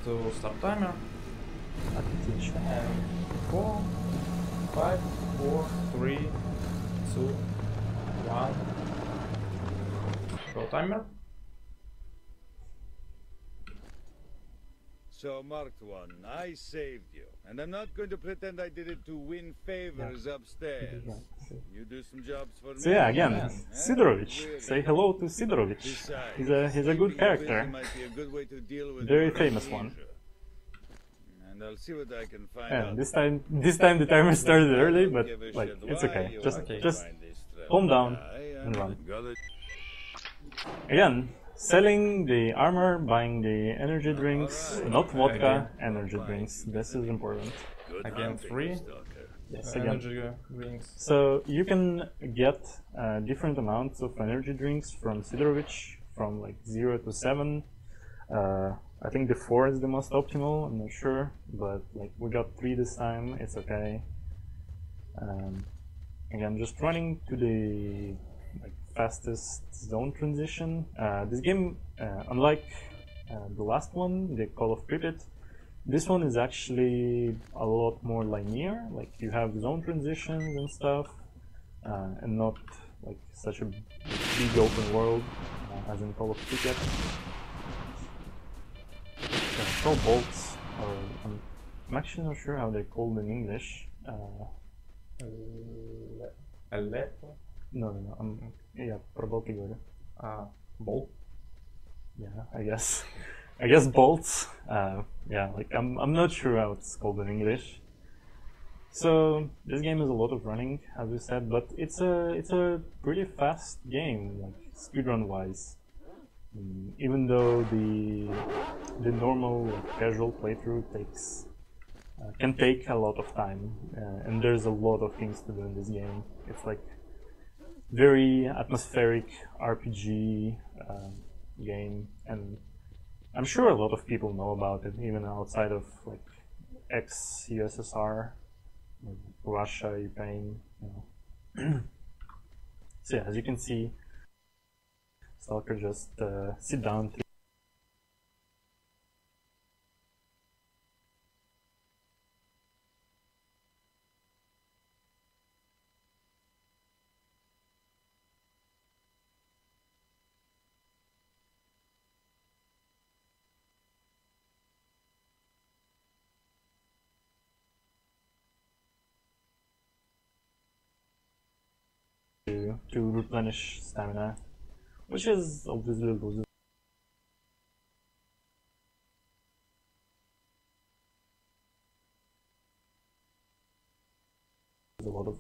to start timer. Attention. And 4, 5, 4, 3, 2, 1. Go timer. So, Marked One, I saved you. And I'm not going to pretend I did it to win favors upstairs. You do some jobs for me. So yeah, again, Sidorovich. Say hello to Sidorovich. He's a good character. Very famous one. And I'll see what I can find out. This time the timer started early, but like it's okay. Just calm down and run. Again, selling the armor, buying the energy drinks, not vodka, energy drinks. This is important. Again 3. Yes, again. Energy drinks. So you can get different amounts of energy drinks from Sidorovich, from like 0 to 7. I think the 4 is the most optimal, I'm not sure, but like we got 3 this time, it's okay. Again, just running to the like fastest zone transition. This game, unlike the last one, the Call of Pripyat, this one is actually a lot more linear. Like you have zone transitions and stuff, and not like such a big open world as in Call of Pripyat. Throw bolts, or I'm actually not sure how they're called in English. No, yeah, про болты говорю. Bolt? Yeah, I guess bolts. Yeah, like I'm not sure how it's called in English. So this game is a lot of running, as we said, but it's a pretty fast game, like speedrun wise. Even though the normal like, casual playthrough can take a lot of time, and there's a lot of things to do in this game. It's like very atmospheric RPG game, and I'm sure a lot of people know about it, even outside of like ex-USSR, Russia, Ukraine, you know. So yeah, as you can see, Stalker just sit down. To replenish stamina, which is obviously loses a lot of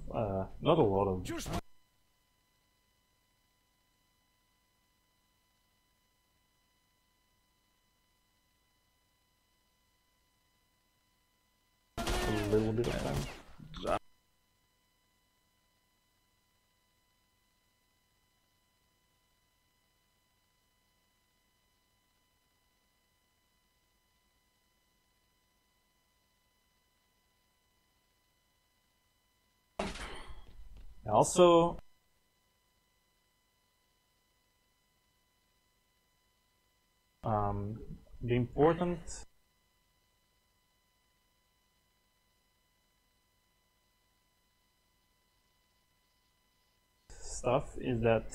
not a lot of a little bit of time. Also, the important stuff is that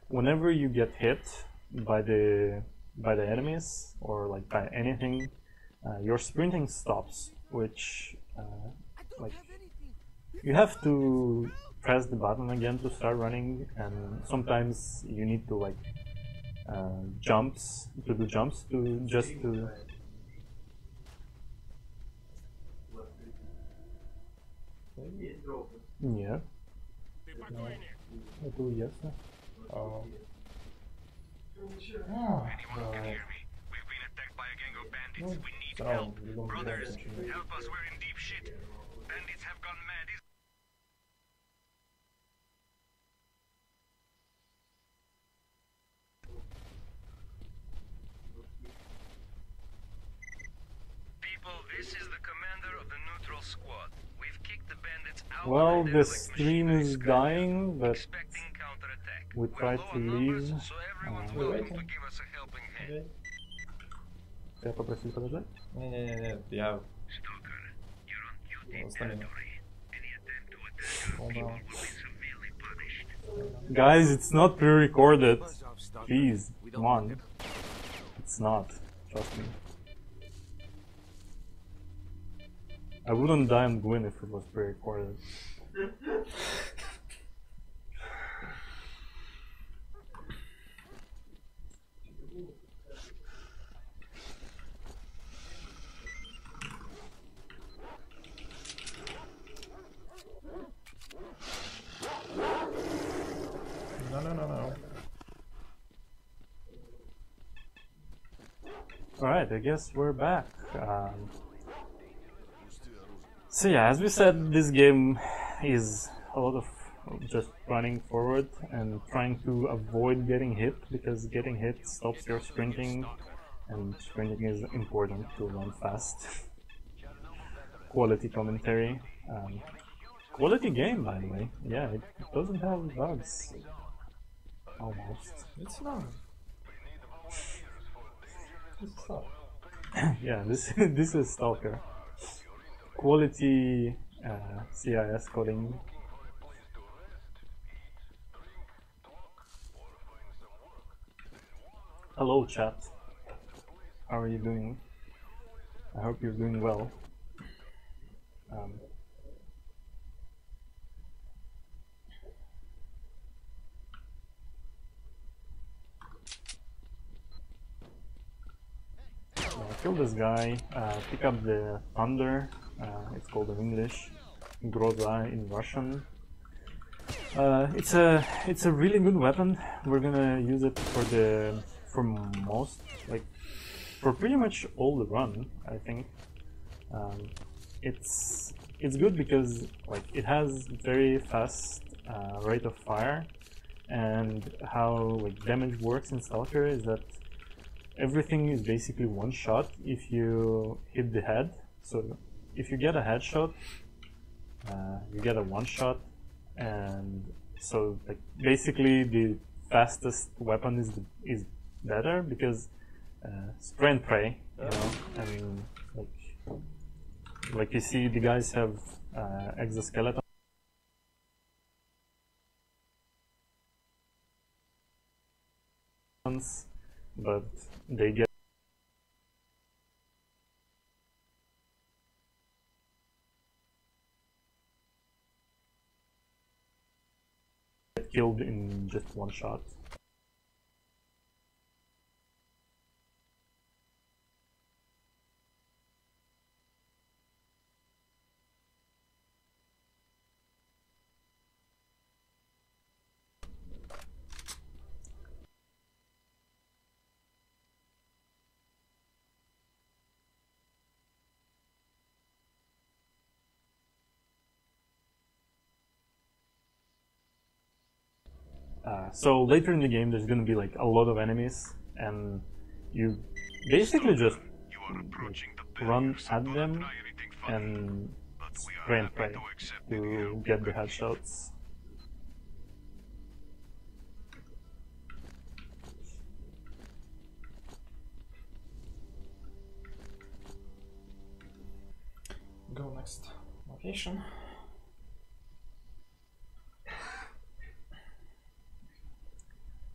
whenever you get hit by the enemies or like by anything, your sprinting stops, which like you have to press the button again to start running, and sometimes you need to like do jumps to just to yeah. Это ясно. Anyone can hear me? We've been attacked by a gang of bandits. We need help. Brothers, help us. We're in deep shit. Bandits have gone mad. People, this is the commander of the neutral squad. We've kicked the bandits out. Well, the stream is dying, but we try to leave. So everyone's welcome to give us a helping hand. Ska jag попросить подождать? Не, я... Stalker, you're on duty in Остальные. territory. Any attempt to attack our people will be severely punished. Guys, it's not pre-recorded. Please, come on. It's not. Trust me. I wouldn't die and win if it was pre-recorded. No. Alright, I guess we're back. So yeah, as we said, this game is a lot of just running forward and trying to avoid getting hit, because getting hit stops your sprinting, and sprinting is important to run fast. Quality commentary. Quality game, by the way. Yeah, it doesn't have bugs. Almost. It's not. It's not. Yeah, this is Stalker. Quality CIS coding. Hello chat. How are you doing? I hope you're doing well. Kill this guy, pick up the thunder, it's called in English, Groza in Russian. It's a really good weapon. We're gonna use it for most, like, for pretty much all the run, I think. It's good because, like, it has very fast rate of fire, and how, like, damage works in Stalker is that everything is basically one shot if you hit the head. So if you get a headshot, you get a one shot, and so, like, basically the fastest weapon is better, because spray and pray, you know. I mean, like you see, the guys have exoskeleton. But they get killed in just one shot. So later in the game, there's gonna be, like, a lot of enemies, and you basically just run at them and spray and pray to get the headshots. Go next location.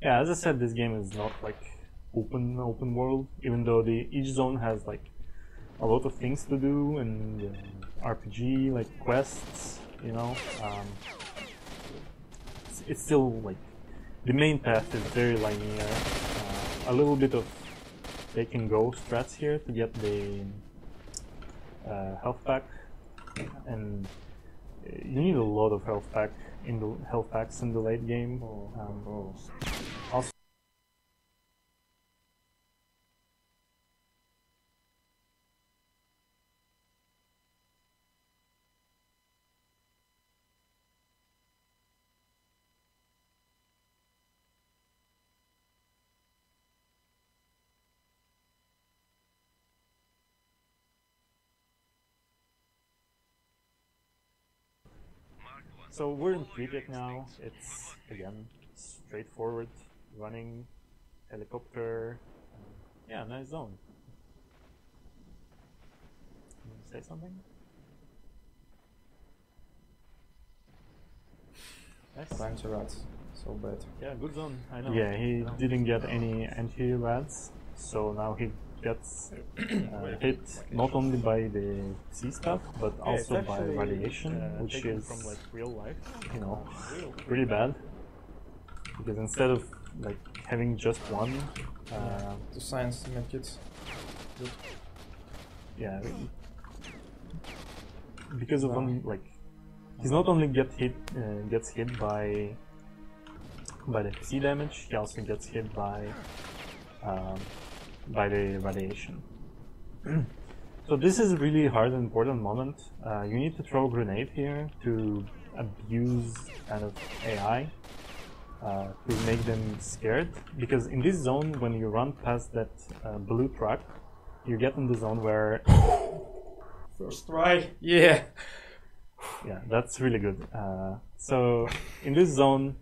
Yeah, as I said, this game is not like open world, even though each zone has, like, a lot of things to do, and RPG, like, quests, you know. It's still, like, the main path is very linear. A little bit of take and go strats here to get the health pack, and you need a lot of health packs in the late game. Also, so we're in Pripyat now. It's, again, straightforward running, helicopter. Yeah, nice zone. say something? Nice. Bunch of rats. So bad. Yeah, good zone. I know. Yeah, he didn't get any anti-rads, so now he gets hit not only by the sea stuff, but also by radiation, which is from like real life, you know, pretty bad. Because instead of like having just one, The science make it good. yeah, because of one, like he's not only gets hit by the sea damage, he also gets hit by the radiation. So this is a really hard and important moment. You need to throw a grenade here to abuse kind of AI, to make them scared. Because in this zone, when you run past that blue truck, you get in the zone where... First try! Yeah! Yeah, that's really good. So in this zone,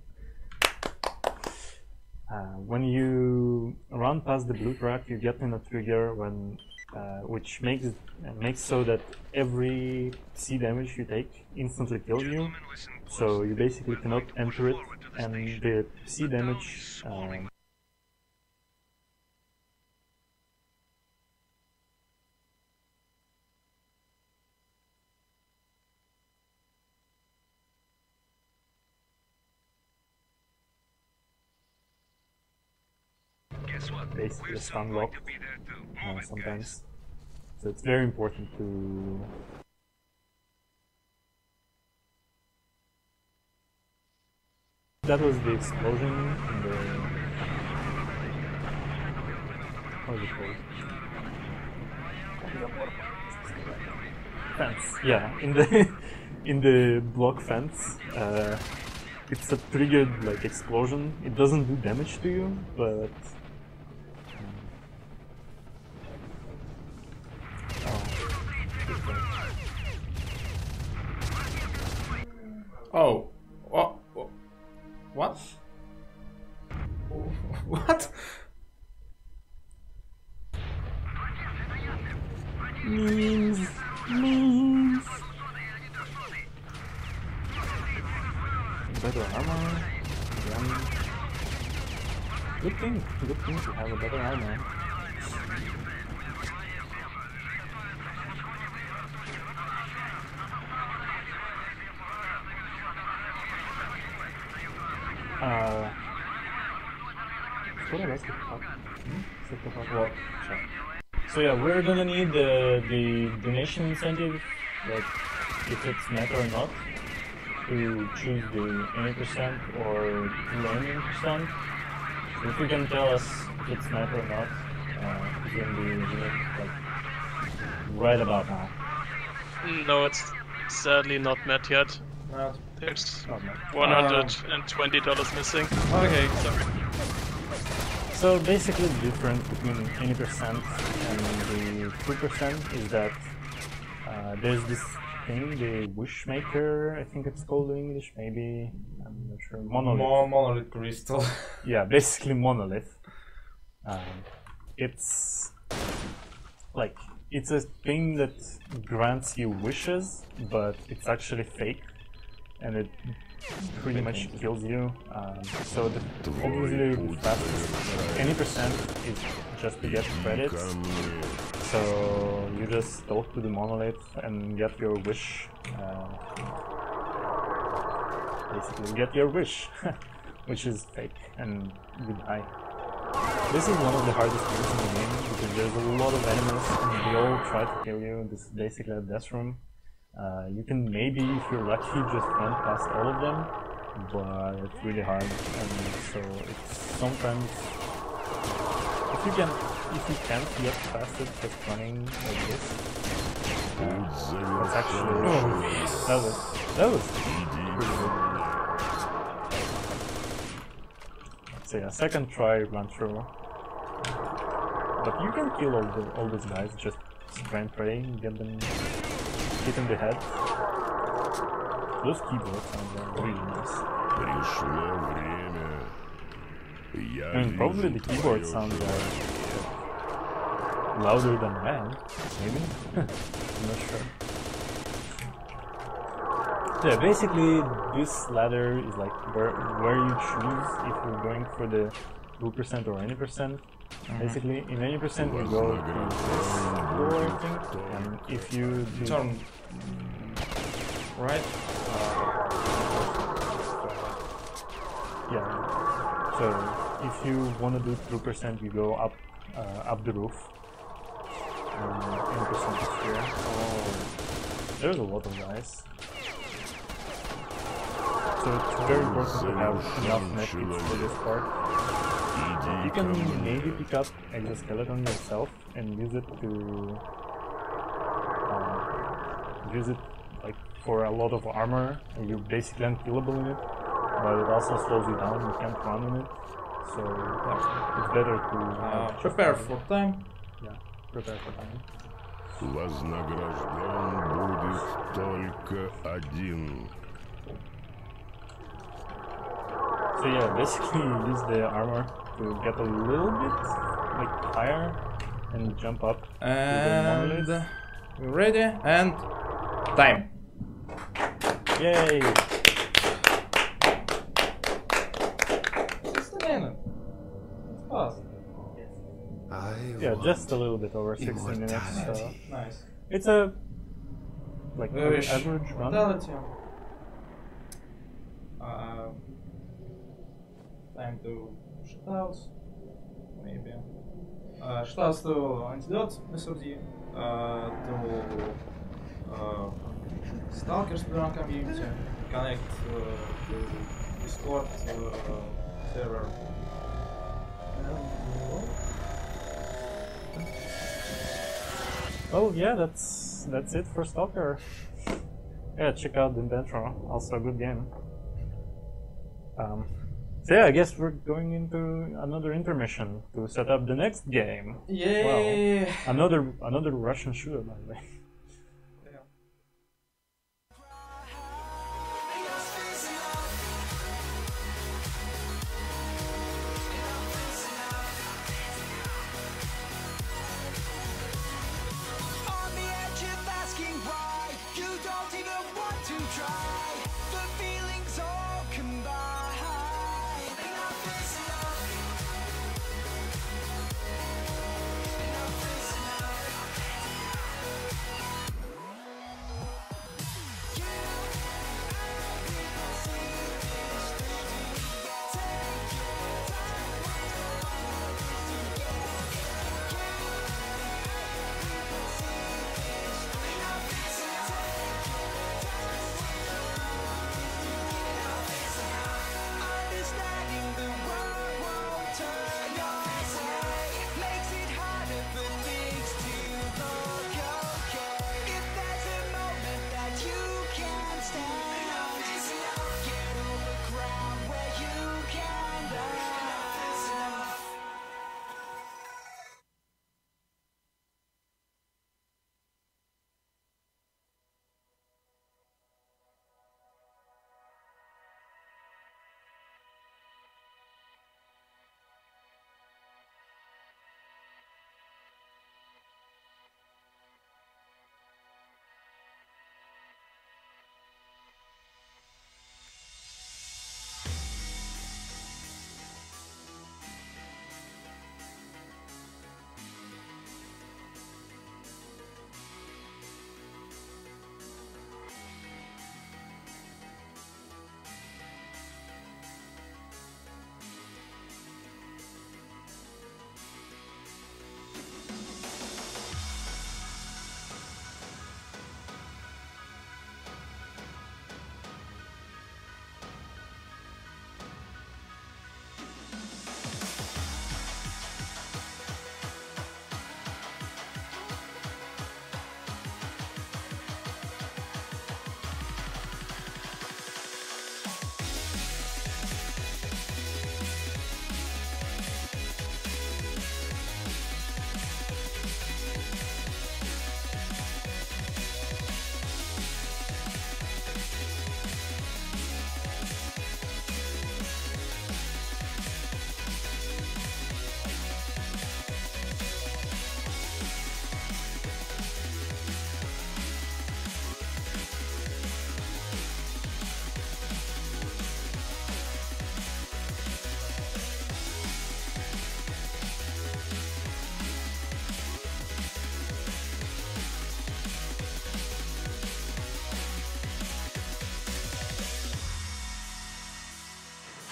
when you run past the blue track, you get in a trigger when, which makes so that every sea damage you take instantly kills you. So you basically cannot enter it, and the sea damage. Basically stun locked sometimes, so it's very important to that was the explosion in the how is it called? Fence. Yeah, in the block fence. It's a triggered like explosion. It doesn't do damage to you, but Oh, what? What? Memes. Better armor. Good thing to have a better armor. So yeah, we're gonna need the donation incentive, like if it's met or not, to choose the 80% or 90%. So if you can tell us if it's met or not, it's gonna be like right about now. No, it's sadly not met yet. Not. There's Not met. $120 missing. Okay. Sorry. So basically the difference between 80% and the 2% is that there's this thing, the Wishmaker, I think it's called in English, maybe, I'm not sure, monolith. Monolith crystal. Yeah, basically monolith. It's like, it's a thing that grants you wishes, but it's actually fake, and it pretty much kills you. So obviously the fastest 20% is just to get credits. So you just talk to the monolith and get your wish. Basically get your wish, which is fake, and you die. This is one of the hardest things in the game because there's a lot of enemies and they all try to kill you. This is basically a death room. You can maybe, if you're lucky, just run past all of them, but it's really hard, and so it's sometimes if you can't get past it just running like this. That's actually that was pretty good. So yeah, second try run through, but you can kill all these guys just spray and pray, get them hit in the head. Those keyboards sound really nice. I mean, probably the keyboard sounds like louder than I am, maybe? I'm not sure. Yeah, basically this ladder is like where you choose if you're going for the 2% or any percent. Basically, in any percent you go to this floor, I think, and if you do Turn right. yeah. So if you want to do 2%, you go up the roof. Any percent is here. Oh, there's a lot of guys. So it's very important to have enough medkits for this part. You can maybe pick up exoskeleton yourself and use it like for a lot of armor. You're basically unkillable in it, but it also slows you down. You can't run in it, so it's better to Prepare for time. Yeah, prepare for time. Вознагражден будет только один. So yeah, basically you use the armor to get a little bit like higher and jump up. And we're ready and time. Yay! Just a minute. It's fast. Yeah, just a little bit over 16 minutes. So Nice. it's a like Very average run. Mortality. Time to shutouts, maybe. Shutouts to antidote SOD, to Stalker Speedrun community, connect to Discord server. Oh yeah, that's it for Stalker. Yeah, check out the intro. Also a good game. So yeah, I guess we're going into another intermission to set up the next game. Yay! Well, another Russian shooter, by the way. On the edge of asking why you don't even want to try. The feelings all combine. Enough is enough. Enough is enough.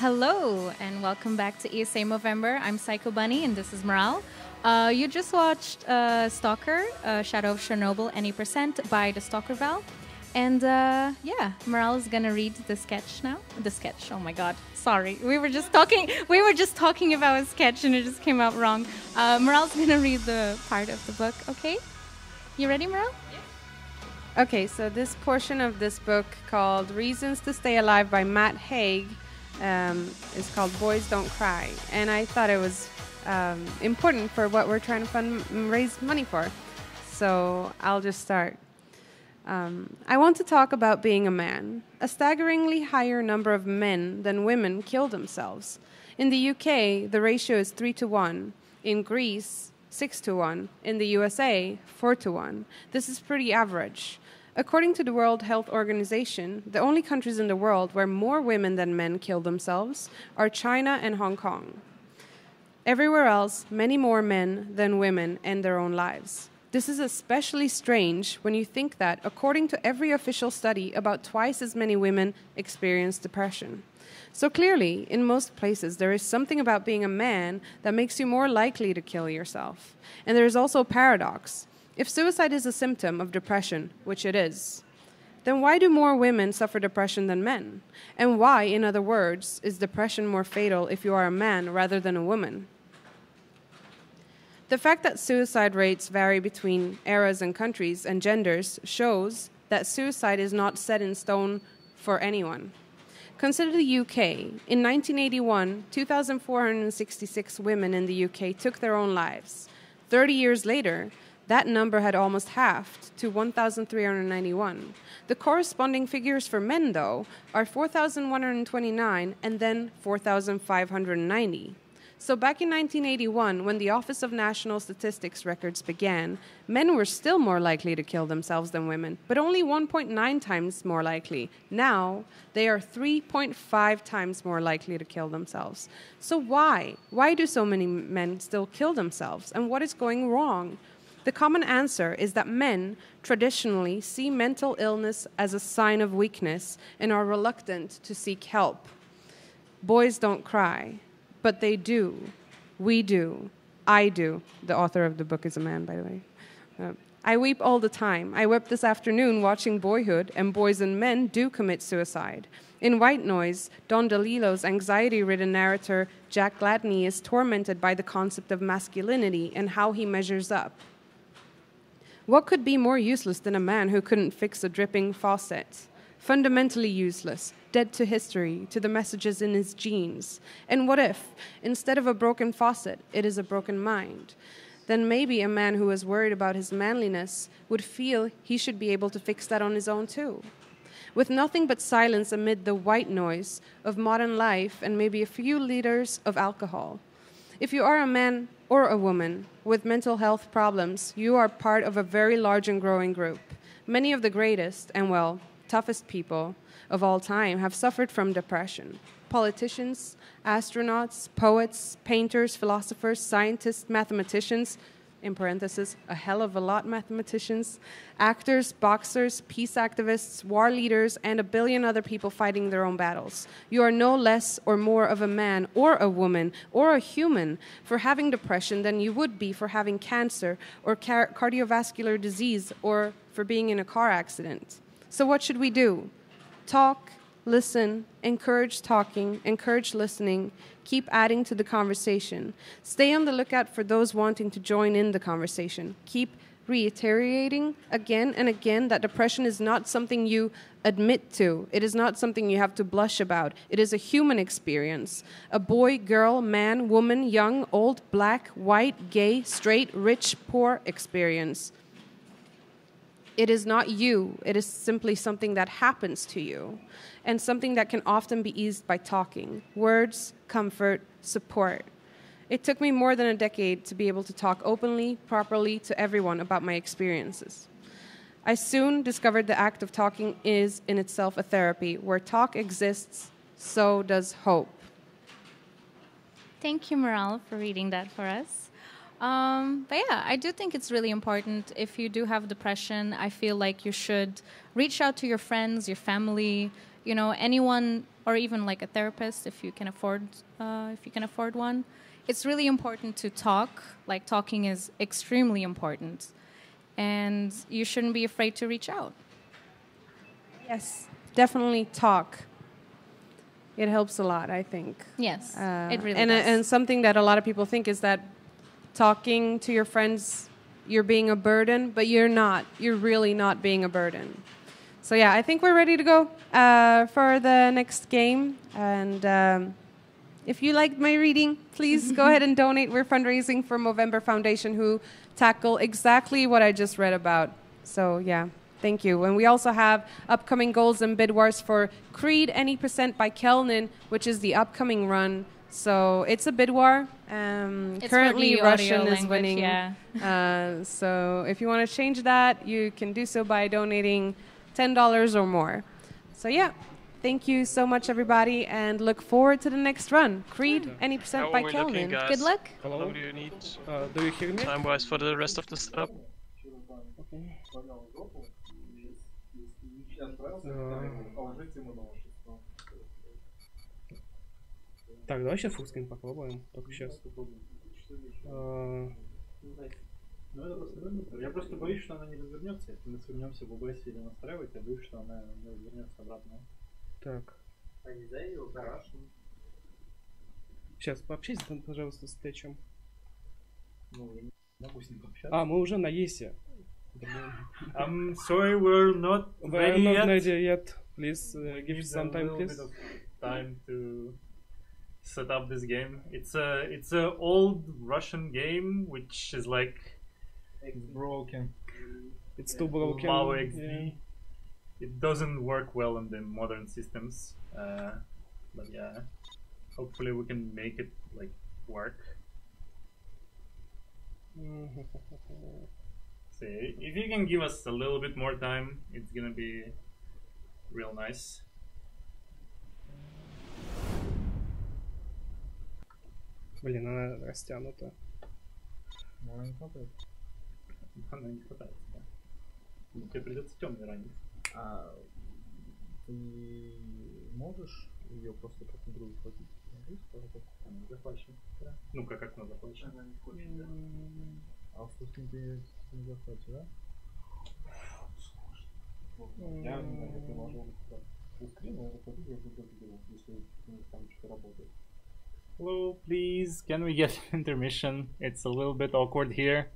Hello, and welcome back to ESA Movember. I'm Psycho Bunny, and this is Moral. You just watched Stalker, Shadow of Chernobyl, Any Percent by TheStalkerVal. And yeah, Moral is gonna read the sketch now. The sketch, oh my god, sorry. We were just talking about a sketch and it just came out wrong. Moral's gonna read the part of the book, okay? You ready, Moral? Yeah. Okay, so this portion of this book called Reasons to Stay Alive by Matt Haig is called Boys Don't Cry. And I thought it was important for what we're trying to raise money for. So I'll just start. I want to talk about being a man. A staggeringly higher number of men than women kill themselves. In the UK, the ratio is 3-to-1. In Greece, 6-to-1. In the USA, 4-to-1. This is pretty average. According to the World Health Organization, the only countries in the world where more women than men kill themselves are China and Hong Kong. Everywhere else, many more men than women end their own lives. This is especially strange when you think that, according to every official study, about twice as many women experience depression. So clearly, in most places, there is something about being a man that makes you more likely to kill yourself. And there is also a paradox. If suicide is a symptom of depression, which it is, then why do more women suffer depression than men? And why, in other words, is depression more fatal if you are a man rather than a woman? The fact that suicide rates vary between eras and countries and genders shows that suicide is not set in stone for anyone. Consider the UK. In 1981, 2,466 women in the UK took their own lives. 30 years later, that number had almost halved to 1,391. The corresponding figures for men, though, are 4,129 and then 4,590. So back in 1981, when the Office of National Statistics records began, men were still more likely to kill themselves than women, but only 1.9 times more likely. Now, they are 3.5 times more likely to kill themselves. So why? Why do so many men still kill themselves? And what is going wrong? The common answer is that men traditionally see mental illness as a sign of weakness and are reluctant to seek help. Boys don't cry, but they do. We do. I do. The author of the book is a man, by the way. I weep all the time. I wept this afternoon watching Boyhood, and boys and men do commit suicide. In White Noise, Don DeLillo's anxiety-ridden narrator Jack Gladney is tormented by the concept of masculinity and how he measures up. What could be more useless than a man who couldn't fix a dripping faucet? Fundamentally useless, dead to history, to the messages in his genes. And what if, instead of a broken faucet, it is a broken mind? Then maybe a man who is worried about his manliness would feel he should be able to fix that on his own too. With nothing but silence amid the white noise of modern life and maybe a few liters of alcohol. If you are a man or a woman with mental health problems, you are part of a very large and growing group. Many of the greatest and, well, toughest people of all time have suffered from depression. Politicians, astronauts, poets, painters, philosophers, scientists, mathematicians, in parentheses, a hell of a lot mathematicians, actors, boxers, peace activists, war leaders, and a billion other people fighting their own battles. You are no less or more of a man or a woman or a human for having depression than you would be for having cancer or cardiovascular disease or for being in a car accident. So what should we do? Talk, listen, encourage talking, encourage listening, keep adding to the conversation. Stay on the lookout for those wanting to join in the conversation. Keep reiterating again and again that depression is not something you admit to. It is not something you have to blush about. It is a human experience. A boy, girl, man, woman, young, old, black, white, gay, straight, rich, poor experience. It is not you. It is simply something that happens to you and something that can often be eased by talking. Words, comfort, support. It took me more than a decade to be able to talk openly, properly to everyone about my experiences. I soon discovered the act of talking is in itself a therapy. Where talk exists, so does hope. Thank you, Moral, for reading that for us. But yeah, I do think it's really important. If you do have depression, I feel like you should reach out to your friends, your family, you know, anyone, or even like a therapist, if you can afford one. It's really important to talk. Like, talking is extremely important, and you shouldn't be afraid to reach out. Yes, definitely talk. It helps a lot, I think. Yes, it really and does. and something that a lot of people think is that talking to your friends, you're being a burden, but you're not. You're really not being a burden. So yeah, I think we're ready to go for the next game. And if you liked my reading, please go ahead and donate. We're fundraising for Movember Foundation, who tackle exactly what I just read about. So yeah, thank you. And we also have upcoming goals and bid wars for Creed Any Percent by Kelnin, which is the upcoming run. So it's a bid war. It's Currently, for the Russian audio is language, winning. yeah. So if you want to change that, you can do so by donating $10 or more. So yeah, thank you so much, everybody, and look forward to the next run. Creed, Any Percent How by are we looking, Kelvin. guys? Good luck. How long do you need Do you hear me? time-wise for the rest of the setup? Так, давай сейчас фуллскрин попробуем. Только сейчас. Ну, это просто я просто боюсь, что она не развернется. Если мы свернемся в OBS или настраивать, я боюсь, что она не развернется обратно. Так. А нельзя ее гараж? Сейчас пообщайся, пожалуйста, с Тэчем. Ну, я не могу с ним пообщаться. А, мы уже на ЕСе. I'm sorry, we're not ready not yet. ready yet. Please give us some time, please. Time to set up this game. It's a old Russian game which is like It's broken. It's too broken. Mao XD. Yeah. It doesn't work well in the modern systems, but yeah, hopefully we can make it like work. So if you can give us a little bit more time, it's gonna be real nice. Блин, она растянута. Но она не хватает. Она не хватает. Да. Тебе придется темный ранить. А ты можешь ее просто как игру хватить? Она захвачена. Да. Ну как она захвачена? Она не хочет, да. А в фуллскрин ты не захватишь, да? Я не знаю, как я могу фуллскрин, но я захватить я буду делать, если там что-то работает. Hello, please, can we get intermission? It's a little bit awkward here.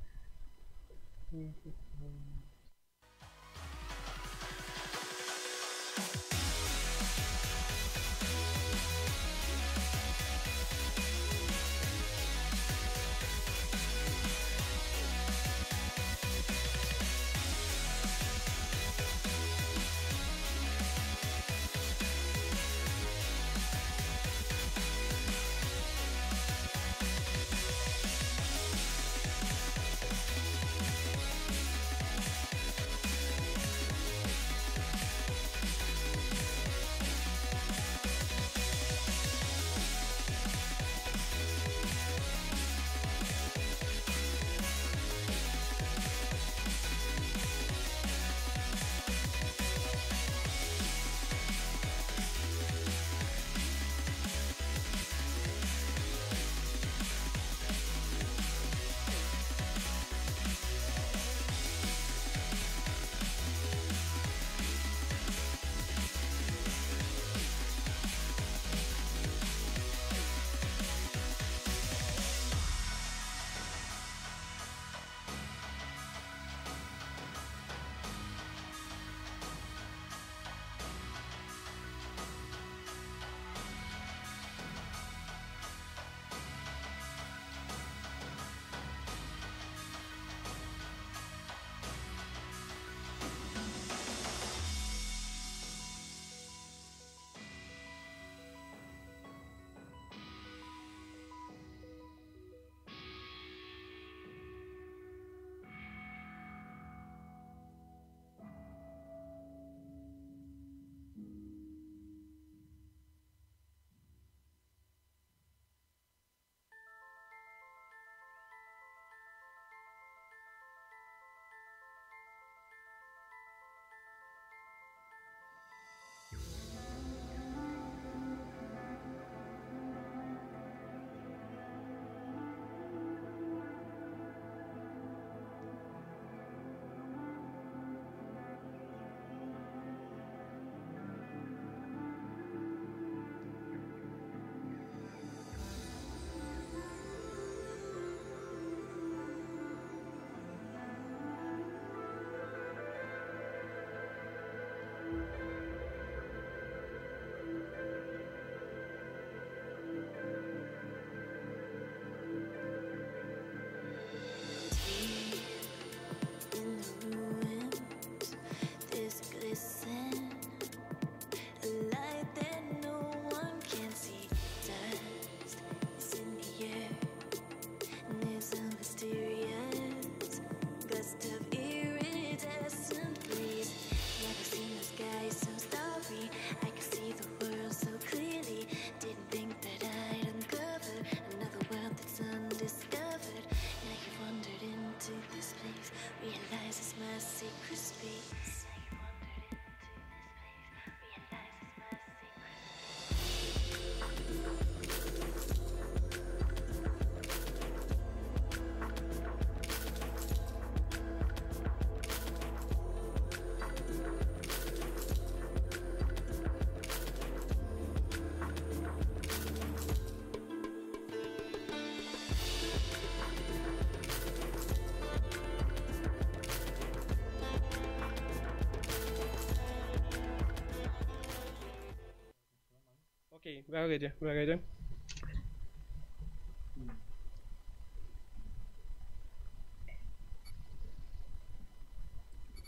We're ready. We're ready.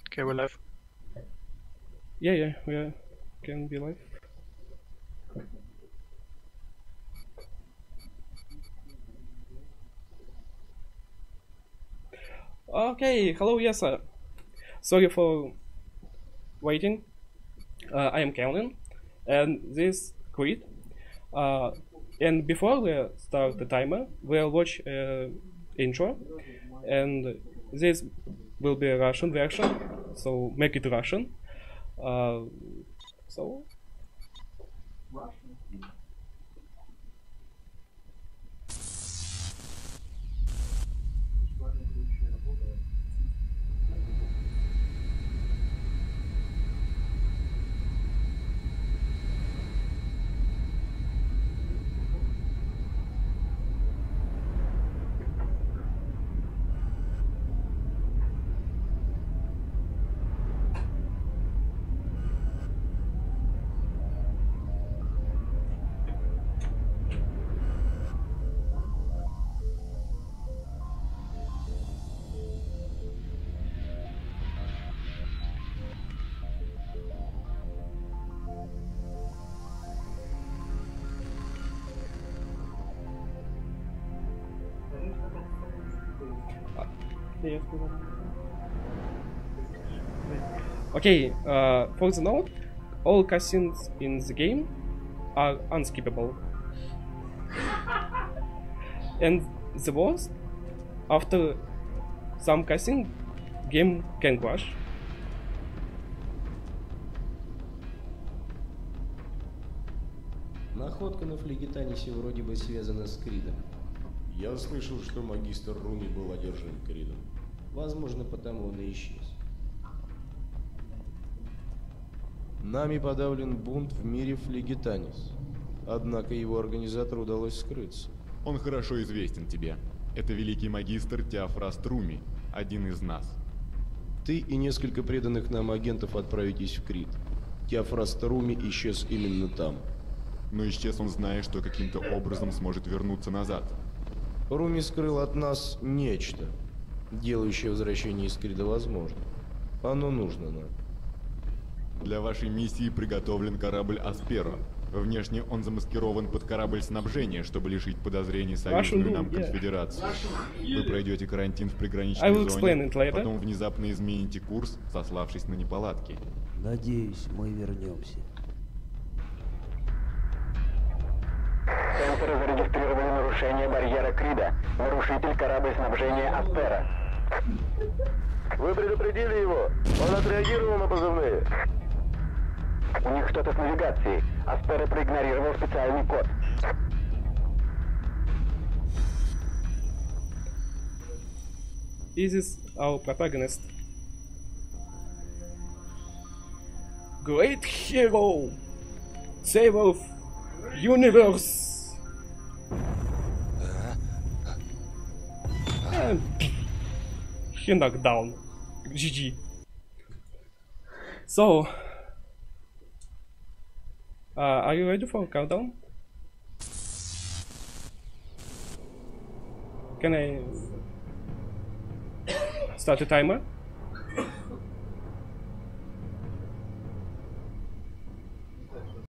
Okay, we're live. Yeah, we can be live. Okay, hello, yes, sir. Sorry for waiting. I am Calvin, and this Creed. And before we start the timer, we'll watch intro, and this will be a Russian version, so make it Russian. So. Okay, for the note, all cutscenes in the game are unskippable. And the worst, after some cutscene, game can crash. Находка на Флегетанисе вроде бы связана с Кридом. Я слышал, что магистр Руми был одержим Кридом. Возможно, потому он и исчез. Нами подавлен бунт в мире Флегетанис. Однако его организатору удалось скрыться. Он хорошо известен тебе. Это великий магистр Теофраст Руми, один из нас. Ты и несколько преданных нам агентов отправитесь в Крит. Теофраст Руми исчез именно там. Но исчез он, зная, что каким-то образом сможет вернуться назад. Руми скрыл от нас нечто, делающее возвращение из Крида возможным. Оно нужно нам. Для вашей миссии приготовлен корабль S.T.A.L.K.E.R. Внешне он замаскирован под корабль снабжения, чтобы лишить подозрений союзную нам конфедерацию. Вы пройдете карантин в приграничной зоне, потом внезапно измените курс, сославшись на неполадки. Надеюсь, мы вернемся. Сенсоры зарегистрировали нарушение барьера Крида. Нарушитель корабль снабжения S.T.A.L.K.E.R. Вы предупредили его? Он отреагировал на позывные? У них что-то с навигацией. S.T.A.L.K.E.R проигнорировал специальный код. This is our protagonist. Great hero! Save of universe! And he knocked down. GG. So, are you ready for a countdown? Can I start a timer?